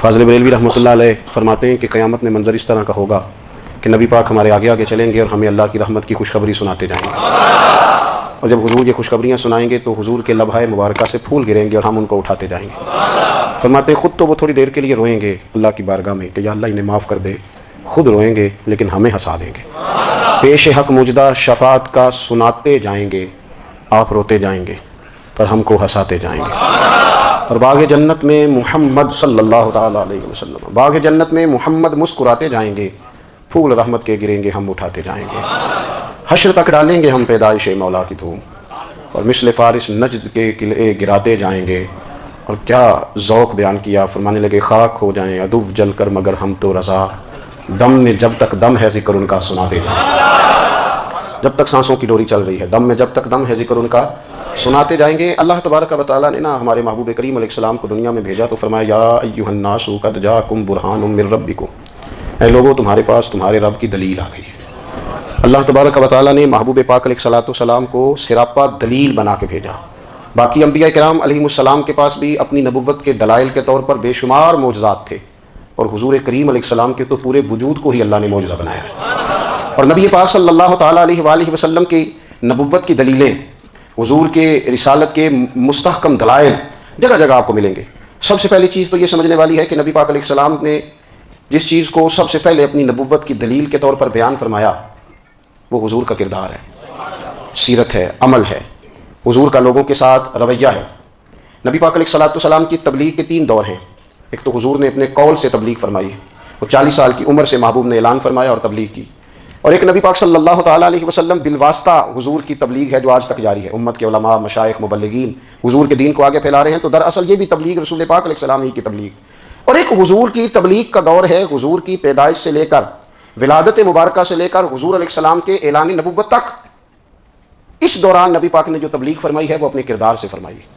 فاضل بریلوی رحمۃ اللہ علیہ فرماتے ہیں کہ قیامت میں منظر اس طرح کا ہوگا کہ نبی پاک ہمارے آگے آگے چلیں گے اور ہمیں اللہ کی رحمت کی خوشخبری سناتے جائیں گے، اور جب حضور یہ خوشخبریاں سنائیں گے تو حضور کے لبھائے مبارکہ سے پھول گریں گے اور ہم ان کو اٹھاتے جائیں گے۔ فرماتے ہیں خود تو وہ تھوڑی دیر کے لیے روئیں گے اللہ کی بارگاہ میں کہ یا اللہ انہیں معاف کر دے، خود روئیں گے لیکن ہمیں ہنسا دیں گے۔ پیش حق مجدہ شفاعت کا سناتے جائیں گے، آپ روتے جائیں گے پر ہم کو ہنساتے جائیں گے۔ اور باغ جنت میں محمد صلی اللہ تعالیٰ علیہ وسلم، باغ جنت میں محمد مسکراتے جائیں گے، پھول رحمت کے گریں گے ہم اٹھاتے جائیں گے۔ حشر تک ڈالیں گے ہم پیدائش مولا کی دھوم، اور مثل فارس نجد کے قلعے گراتے جائیں گے۔ اور کیا ذوق بیان کیا، فرمانے لگے خاک ہو جائیں عدو جل کر مگر ہم تو رضا، دم میں جب تک دم ہے ذکر ان کا سناتے جائیں گے۔ جب تک سانسوں کی ڈوری چل رہی ہے، دم میں جب تک دم ہے ذکر ان کا سناتے جائیں گے۔ اللہ تبارک و تعالیٰ نے ہمارے محبوب کریم علیہ السلام کو دنیا میں بھیجا تو فرمایا یا ایھا الناس قد جاءکم برہان من ربکم، اے لوگو تمہارے پاس تمہارے رب کی دلیل آ گئی ہے۔ اللہ تبارک و تعالیٰ نے محبوب پاک علیہ السلام کو سراپا دلیل بنا کے بھیجا۔ باقی انبیاء کرام علیہم السلام کے پاس بھی اپنی نبوت کے دلائل کے طور پر بے شمار معجزات تھے، اور حضور کریم علیہ السلام کے تو پورے وجود کو ہی اللہ نے معجزہ بنایا ہے۔ اور نبی پاک صلی اللہ تعالیٰ علیہ وآلہ وسلم کی نبوت کی دلیلیں، حضور کے رسالت کے مستحکم دلائل جگہ جگہ آپ کو ملیں گے۔ سب سے پہلی چیز تو یہ سمجھنے والی ہے کہ نبی پاک علیہ السلام نے جس چیز کو سب سے پہلے اپنی نبوت کی دلیل کے طور پر بیان فرمایا وہ حضور کا کردار ہے، سیرت ہے، عمل ہے، حضور کا لوگوں کے ساتھ رویہ ہے۔ نبی پاک علیہ السلام کی تبلیغ کے 3 دور ہیں۔ ایک تو حضور نے اپنے قول سے تبلیغ فرمائی، وہ 40 سال کی عمر سے محبوب نے اعلان فرمایا اور تبلیغ کی۔ اور ایک نبی پاک صلی اللہ تعالیٰ علیہ وسلم بالواسطہ حضور کی تبلیغ ہے جو آج تک جاری ہے، امت کے علماء، مشائخ، مبلغین حضور کے دین کو آگے پھیلا رہے ہیں، تو دراصل یہ بھی تبلیغ رسول پاک علیہ السلام ہی کی تبلیغ۔ اور ایک حضور کی تبلیغ کا دور ہے، حضور کی پیدائش سے لے کر ولادت مبارکہ سے لے کر حضور علیہ السلام کے اعلان نبوت تک۔ اس دوران نبی پاک نے جو تبلیغ فرمائی ہے وہ اپنے کردار سے فرمائی ہے۔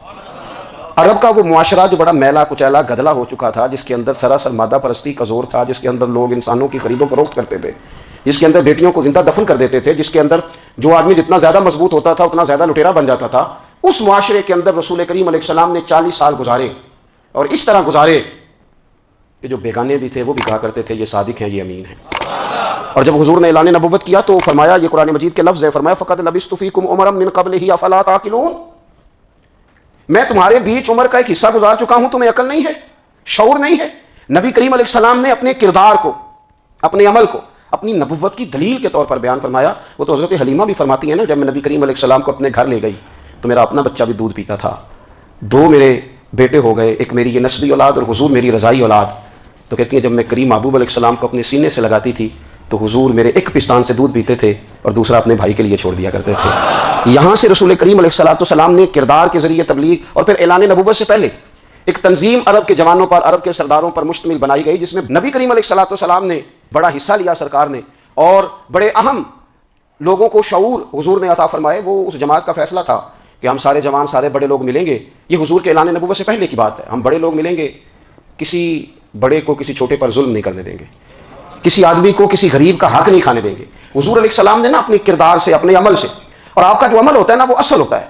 عرب کا وہ معاشرہ جو بڑا میلا کچیلا گدلا ہو چکا تھا، جس کے اندر سراسر مادہ پرستی کا زور تھا، جس کے اندر لوگ انسانوں کی خرید و فروخت کرتے تھے، جس کے اندر بیٹیوں کو زندہ دفن کر دیتے تھے، جس کے اندر جو آدمی جتنا زیادہ مضبوط ہوتا تھا اتنا زیادہ لٹیرا بن جاتا تھا، اس معاشرے کے اندر رسول کریم علیہ السلام نے 40 سال گزارے، اور اس طرح گزارے کہ جو بیگانے بھی تھے وہ بھی کہا کرتے تھے یہ صادق ہیں، یہ امین ہیں۔ اور جب حضور نے اعلان نبوت کیا تو فرمایا، یہ قرآن مجید کے لفظ ہے، فرمایا فقد لبثت فیکم عمرا من قبلہ افلا تعقلون، میں تمہارے بیچ عمر کا ایک حصہ گزار چکا ہوں، تمہیں عقل نہیں ہے، شعور نہیں ہے۔ نبی کریم علیہ السلام نے اپنے کردار کو، اپنے عمل کو اپنی نبوت کی دلیل کے طور پر بیان فرمایا۔ وہ تو حضرت حلیمہ بھی فرماتی ہیں نا، جب میں نبی کریم علیہ السلام کو اپنے گھر لے گئی تو میرا اپنا بچہ بھی دودھ پیتا تھا، 2 میرے بیٹے ہو گئے، ایک میری یہ نسبی اولاد اور حضور میری رضائی اولاد۔ تو کہتی ہیں جب میں کریم محبوب علیہ السلام کو اپنے سینے سے لگاتی تھی تو حضور میرے ایک پستان سے دودھ پیتے تھے اور دوسرا اپنے بھائی کے لیے چھوڑ دیا کرتے تھے۔ یہاں سے رسول کریم علیہ السلام نے کردار کے ذریعے تبلیغ، اور پھر اعلان نبوت سے پہلے ایک تنظیم عرب کے جوانوں پر، عرب کے سرداروں پر مشتمل بنائی گئی، جس میں نبی کریم علیہ السلام نے بڑا حصہ لیا، سرکار نے، اور بڑے اہم لوگوں کو شعور حضور نے عطا فرمائے۔ وہ اس جماعت کا فیصلہ تھا کہ ہم سارے جوان، سارے بڑے لوگ ملیں گے، یہ حضور کے اعلان نبوت سے پہلے کی بات ہے، ہم بڑے لوگ ملیں گے، کسی بڑے کو کسی چھوٹے پر ظلم نہیں کرنے دیں گے، کسی آدمی کو کسی غریب کا حق نہیں کھانے دیں گے۔ حضور علیہ السلام نے اپنے کردار سے، اپنے عمل سے، اور آپ کا جو عمل ہوتا ہے وہ اصل ہوتا ہے،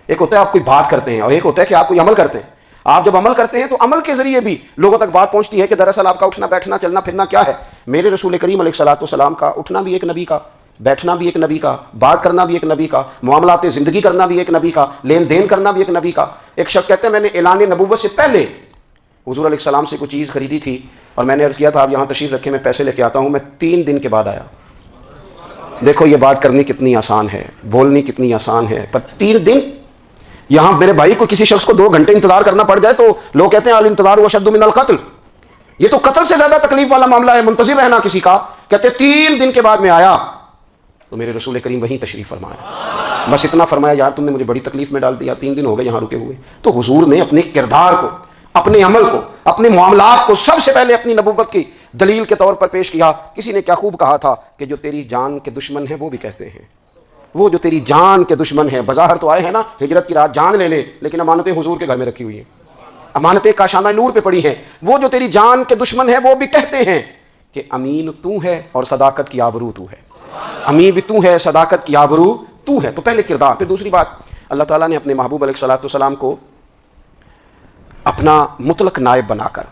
ایک ہوتا ہے آپ کوئی بات کرتے ہیں اور ایک ہوتا ہے کہ آپ کوئی عمل کرتے ہیں۔ آپ جب عمل کرتے ہیں تو عمل کے ذریعے بھی لوگوں تک بات پہنچتی ہے کہ دراصل آپ کا اٹھنا بیٹھنا چلنا پھرنا کیا ہے۔ میرے رسول کریم علیہ السلام کا اٹھنا بھی ایک نبی کا، بیٹھنا بھی ایک نبی کا، بات کرنا بھی ایک نبی کا، معاملات زندگی کرنا بھی ایک نبی کا، لین دین کرنا بھی ایک نبی کا۔ ایک شخص کہتے ہیں میں نے اعلان نبوت سے پہلے حضور علیہ السلام سے کوئی چیز خریدی تھی اور میں نے عرض کیا تھا آپ یہاں تشریف رکھیں، میں پیسے لے کے آتا ہوں، میں 3 دن کے بعد آیا۔ دیکھو یہ بات کرنی کتنی آسان ہے، بولنی کتنی آسان ہے، پر 3 دن یہاں میرے بھائی کو کسی شخص کو 2 گھنٹے انتظار کرنا پڑ جائے تو لوگ کہتے ہیں الانتظار اشد من القتل، یہ تو قتل سے زیادہ تکلیف والا معاملہ ہے، منتظر رہنا کسی کا۔ کہتے 3 دن کے بعد میں آیا تو میرے رسول کریم وہیں تشریف فرمایا، بس اتنا فرمایا یار تم نے مجھے بڑی تکلیف میں ڈال دیا، 3 دن ہو گئے یہاں رکے ہوئے۔ تو حضور نے اپنے کردار کو، اپنے عمل کو، اپنے معاملات کو سب سے پہلے اپنی نبوت کی دلیل کے طور پر پیش کیا۔ کسی نے کیا خوب کہا تھا کہ جو تیری جان کے دشمن ہیں وہ بھی کہتے ہیں، وہ جو تیری جان کے دشمن ہیں، بظاہر تو آئے ہیں نا ہجرت کی رات جان لے لے، لیکن امانتیں حضور کے گھر میں رکھی ہوئی ہیں، امانتیں کاشانہ نور پہ پڑی ہیں۔ وہ جو تیری جان کے دشمن ہیں وہ بھی کہتے ہیں کہ امین تو ہے اور صداقت کی آبرو تو ہے، امین بھی تو ہے، صداقت کی آبرو تو ہے۔ تو پہلے کردار۔ پھر دوسری بات، اللہ تعالیٰ نے اپنے محبوب علیہ السلام کو اپنا مطلق نائب بنا کر،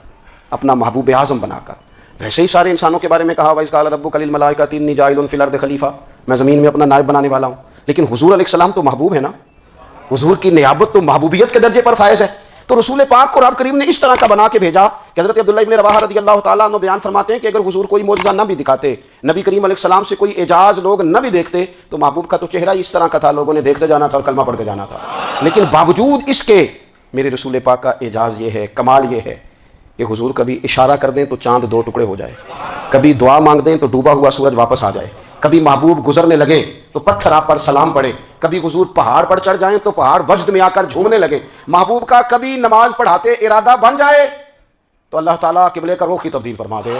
اپنا محبوب اعظم بنا کر. ویسے ہی سارے انسانوں کے بارے میں کہا وَإِذْ قَالَ رَبُّكَ لِلْمَلَائِكَةِ إِنِّي جَاعِلٌ فِي الْأَرْضِ خَلِيفَةً، میں زمین میں اپنا نائب بنانے والا ہوں. لیکن حضور علیہ السلام تو محبوب ہے نا، حضور کی نیابت تو محبوبیت کے درجے پر فائز ہے. تو رسول پاک کو رب کریم نے اس طرح کا بنا کے بھیجا کہ حضرت عبداللہ ابن رواحہ رضی اللہ تعالیٰ عنہ بیان فرماتے ہیں کہ اگر حضور کوئی معجزہ نہ بھی دکھاتے، نبی کریم علیہ السلام سے کوئی اعجاز لوگ نہ بھی دیکھتے، تو محبوب کا تو چہرہ اس طرح کا تھا، لوگوں نے دیکھتے جانا تھا اور کلمہ پڑھتے جانا تھا. لیکن باوجود اس کے میرے رسول پاک کا اعجاز یہ ہے، کمال یہ ہے کہ حضور کبھی اشارہ کر دیں تو چاند دو ٹکڑے ہو جائے، کبھی دعا مانگ دیں تو ڈوبا ہوا سورج واپس آ جائے، کبھی محبوب گزرنے لگے تو پتھر آپ پر سلام پڑے، کبھی حضور پہاڑ پر چڑھ جائیں تو پہاڑ وجد میں آ کر جھومنے لگے، محبوب کا کبھی نماز پڑھاتے ارادہ بن جائے تو اللہ تعالیٰ قبلے کا رخ ہی تبدیل فرما دے.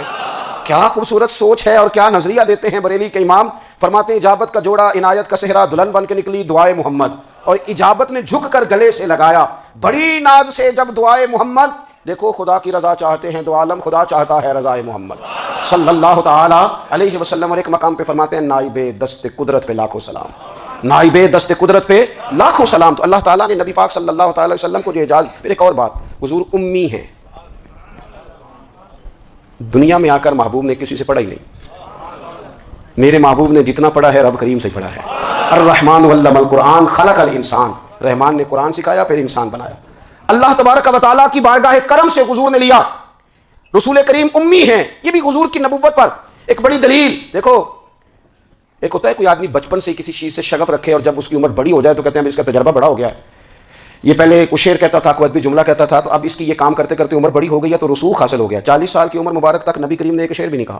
کیا خوبصورت سوچ ہے اور کیا نظریہ دیتے ہیں بریلی کے امام. فرماتے ہیں اجابت کا جوڑا عنایت کا صحرا دلہن بن کے نکلی دعائے محمد، اور اجابت نے جھک کر گلے سے لگایا بڑی ناز سے جب دعائے محمد. دیکھو خدا کی رضا چاہتے ہیں دو عالم، خدا چاہتا ہے رضائے محمد صلی اللہ تعالی علیہ وسلم. اور ایک مقام پہ فرماتے ہیں نائب دست قدرت پہ لاکھوں سلام، نائب دست قدرت پہ لاکھوں سلام. تو اللہ تعالیٰ نے نبی پاک صلی اللہ تعالی علیہ وسلم کو جو اعجاز. پھر ایک اور بات، حضور امی ہیں. دنیا میں آ کر محبوب نے کسی سے پڑھا ہی نہیں. میرے محبوب نے جتنا پڑھا ہے رب کریم سے پڑھا ہے. الرحمن علم القرآن خلق الانسان، رحمان نے قرآن سکھایا پھر انسان بنایا. اللہ تبارک و تعالیٰ کی بارگاہ کرم سے حضور نے لیا. رسول کریم امی ہیں، یہ بھی حضور کی نبوت پر ایک بڑی دلیل. دیکھو ایک ہوتا ہے کوئی آدمی بچپن سے کسی چیز سے شغف رکھے اور جب اس کی عمر بڑی ہو جائے تو کہتے ہیں اس کا تجربہ بڑا ہو گیا ہے. یہ پہلے کوئی شعر کہتا تھا، کوئی ادبی جملہ کہتا تھا، تو اب اس کی یہ کام کرتے کرتے عمر بڑی ہو گئی ہے تو رسوخ حاصل ہو گیا. 40 سال کی عمر مبارک تک نبی کریم نے ایک شعر بھی نہیں کہا.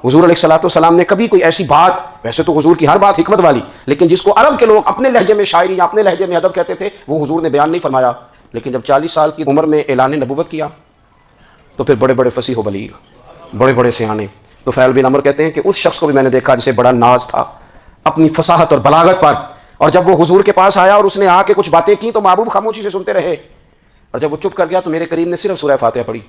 حضور علیہ الصلوۃ والسلام نے کبھی کوئی ایسی بات، ویسے تو حضور کی ہر بات حکمت والی، لیکن جس کو عرب کے لوگ اپنے لہجے میں شاعری یا اپنے لہجے میں ادب کہتے تھے وہ حضور نے بیان نہیں فرمایا. لیکن جب 40 سال کی عمر میں اعلان نبوت کیا تو پھر بڑے بڑے فصیح و بلیغ، بڑے بڑے سیانے. تو فیل بن عمر کہتے ہیں کہ اس شخص کو بھی میں نے دیکھا جسے بڑا ناز تھا اپنی فصاحت اور بلاغت پر، اور جب وہ حضور کے پاس آیا اور اس نے آ کے کچھ باتیں کی تو محبوب خاموشی سے سنتے رہے، اور جب وہ چپ کر گیا تو میرے کریم نے صرف سورہ فاتحہ پڑھی.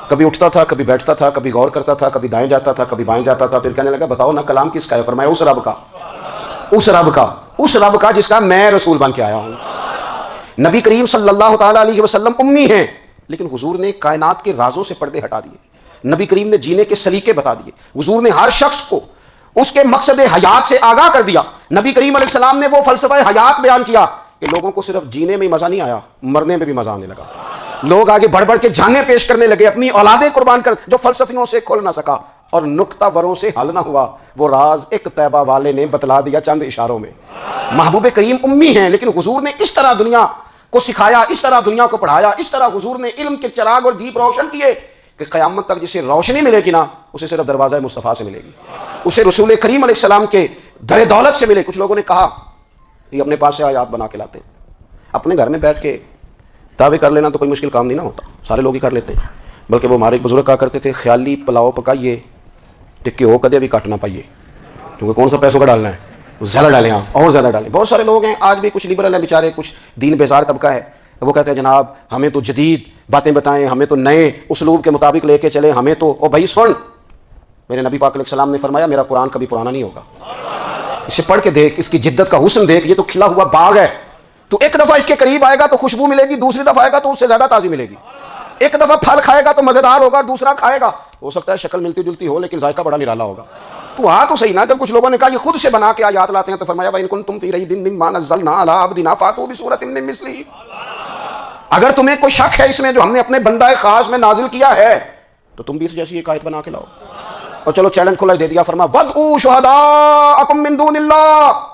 کبھی اٹھتا تھا، کبھی بیٹھتا تھا، کبھی غور کرتا تھا، کبھی دائیں جاتا تھا، کبھی بائیں جاتا تھا. پھر کہنے لگا بتاؤ نا کلام کس کا ہے؟ فرمایا اس رب کا، اس رب کا، اس رب کا جس کا میں رسول بن کے آیا ہوں. نبی کریم صلی اللہ تعالی علیہ وسلم امی ہیں، لیکن حضور نے کائنات کے رازوں سے پردے ہٹا دیے. نبی کریم نے جینے کے سلیقے بتا دیے. حضور نے ہر شخص کو اس کے مقصد حیات سے آگاہ کر دیا. نبی کریم علیہ السلام نے وہ فلسفہ حیات بیان کیا کہ لوگوں کو صرف جینے میں مزہ نہیں آیا، مرنے میں بھی مزہ آنے لگا. لوگ آگے بڑھ بڑھ کے جانیں پیش کرنے لگے، اپنی اولادیں قربان کر. جو فلسفیوں سے کھل نہ سکا اور نکتہ وروں سے حل نہ ہوا، وہ راز ایک طیبہ والے نے بتلا دیا چند اشاروں میں. محبوب کریم امی ہیں، لیکن حضور نے اس طرح دنیا کو سکھایا، اس طرح دنیا کو پڑھایا، اس طرح حضور نے علم کے چراغ اور دیپ روشن کیے کہ قیامت تک جسے روشنی ملے گی نا اسے صرف دروازہ مصطفیٰ سے ملے گی، اسے رسول کریم علیہ السلام کے در دولت سے ملے. کچھ لوگوں نے کہا یہ اپنے پاس سے آیات بنا کے لاتے ہیں، اپنے گھر میں بیٹھ کے دعوے کر لینا تو کوئی مشکل کام نہیں نہ ہوتا، سارے لوگ ہی کر لیتے ہیں. بلکہ وہ ہمارے ایک بزرگ کہا کرتے تھے خیالی پلاؤ پکائیے ٹکے ہو کدے بھی کٹ نہ پائیے، کیونکہ کون سا پیسوں کا ڈالنا ہے، زیادہ ڈالیں آپ اور زیادہ ڈالیں. بہت سارے لوگ ہیں آج بھی، کچھ لبرل ہیں بیچارے، کچھ دین بیزار طبقہ ہے، وہ کہتے ہیں جناب ہمیں تو جدید باتیں بتائیں، ہمیں تو نئے اسلوب کے مطابق لے کے چلیں، ہمیں تو او بھائی سن، میرے نبی پاک علیہ السلام نے فرمایا میرا قرآن کبھی پرانا نہیں ہوگا. اسے پڑھ کے دیکھ، اس کی جدت کا حسن دیکھ، یہ تو کھلا ہوا باغ ہے. تو ایک دفعہ اس کے قریب آئے گا تو خوشبو ملے گی، دوسری دفعہ آئے گا تو اس سے زیادہ تازی ملے گی. ایک دفعہ پھل کھائے گا تو مزیدار ہوگا، دوسرا کھائے گا ہو سکتا ہے شکل ملتی جلتی ہو لیکن ذائقہ بڑا نرالا ہوگا. تو تو صحیح نا. جب کچھ لوگوں نے کہا یہ خود سے بنا کے آیات لاتے ہیں تو فرمایا وَإِن كُنتُمْ فِي رَيْبٍ مِّمَّا نَزَّلْنَا عَلَىٰ عَبْدِنَا فَأْتُوا بِسُورَةٍ مِّن مِّثْلِهِ. اگر تمہیں کوئی شک ہے اس میں جو ہم نے اپنے بندہ خاص میں نازل کیا ہے تو تم بھی اس جیسی ایک آیت بنا کے لاؤ. اور چلو چیلنج کھلا دے دیا، فرمایا وَادْعُوا شُهَدَاءَكُم مِّن دُونِ اللَّهِ.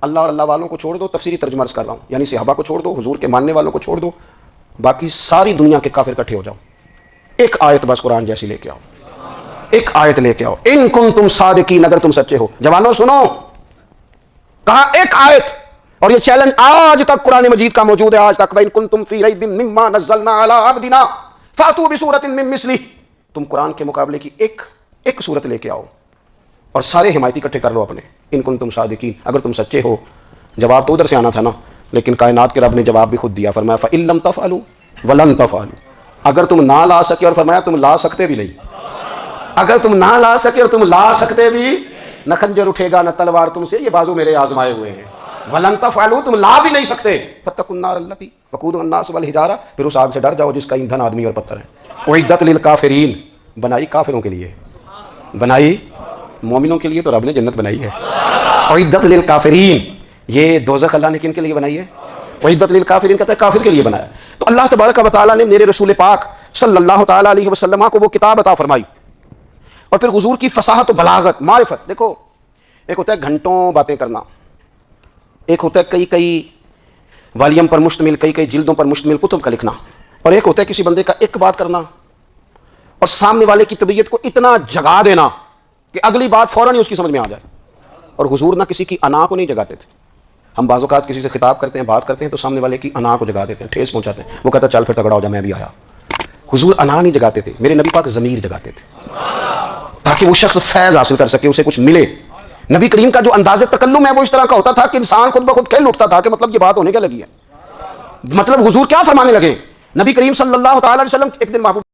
اللہ اور اللہ والوں کو چھوڑ دو، تفسیری ترجمہ عرض کر رہا ہوں، یعنی صحابہ کو چھوڑ دو، حضور کے ماننے والوں کو چھوڑ دو، باقی ساری دنیا کے کافر اکٹھے ہو جاؤ، ایک آیت بس قرآن جیسی لے کے آؤ، ایک آیت لے کے آؤ. ان کنتم صادقین، اگر تم سچے ہو. جوانوں سنو، کہا ایک آیت. اور یہ چیلنج آج تک قرآن مجید کا موجود ہے، آج تک. وَإِن كُنتُمْ فِي رَيْبٍ مِّمَّا نَزَّلْنَا عَلَىٰ عَبْدِنَا فَأْتُوا بِسُورَةٍ مِّن مِّثْلِهِ. تم قرآن کے مقابلے کی ایک صورت لے کے آؤ اور سارے حمایتی اکٹھے کر لو اپنے. ان کنتم صادقین، اگر تم سچے ہو. جواب تو ادھر سے آنا تھا نا، لیکن کائنات کے رب نے جواب بھی خود دیا. فرمایا فَإِن لَّمْ تَفْعَلُوا وَلَن تَفْعَلُوا. اگر تم نہ لا سکے، اور فرمایا تم لا سکتے بھی نہیں، اگر تم نہ لا سکے اور تم لا سکتے بھی، نہ خنجر اٹھے گا نہ تلوار تم سے، یہ بازو میرے آزمائے ہوئے ہیں. ولن تفعلوا، تم لا بھی نہیں سکتے، فاتقوا النار التی وقودها الناس والحجارہ، پھر اس آگ سے ڈر جاؤ جس کا ایندھن آدمی اور پتھر ہے۔ اعدت للکافرین، بنائی کافروں کے لیے، بنائی مومنوں کے لیے تو رب نے جنت بنائی ہے۔ اعدت للکافرین، یہ دوزخ اللہ نے کن کے لیے بنائی ہے؟ اعدت للکافرین کہتا ہے کافر کے لیے بنایا۔ تو اللہ تبارک و تعالیٰ نے میرے رسول پاک صلی اللہ تعالیٰ علیہ وسلم کو وہ کتاب عطا فرمائی، اور پھر حضور کی فصاحت و بلاغت، معرفت۔ دیکھو ایک ہوتا ہے گھنٹوں باتیں کرنا، ایک ہوتا ہے کئی کئی والیم پر مشتمل، کئی کئی جلدوں پر مشتمل کتب کا لکھنا، اور ایک ہوتا ہے کسی بندے کا ایک بات کرنا اور سامنے والے کی طبیعت کو اتنا جگا دینا کہ اگلی بات فوراً ہی اس کی سمجھ میں آ جائے۔ اور حضور نہ کسی کی انا کو نہیں جگاتے تھے۔ ہم بعض اوقات کسی سے خطاب کرتے ہیں، بات کرتے ہیں تو سامنے والے کی انا کو جگا دیتے ہیں، ٹھیس پہنچاتے ہیں، وہ کہتا ہے چل پھر تگڑا ہو جا میں بھی آیا۔ حضور انا نہیں جگاتے تھے، میرے نبی پاک ضمیر جگاتے تھے تاکہ وہ شخص فیض حاصل کر سکے، اسے کچھ ملے۔ نبی کریم کا جو انداز تکلم ہے وہ اس طرح کا ہوتا تھا کہ انسان خود بخود کہہ اٹھتا تھا کہ مطلب یہ بات ہونے کیا لگی ہے، مطلب حضور کیا فرمانے لگے۔ نبی کریم صلی اللہ تعالی علیہ وسلم ایک دن محبوب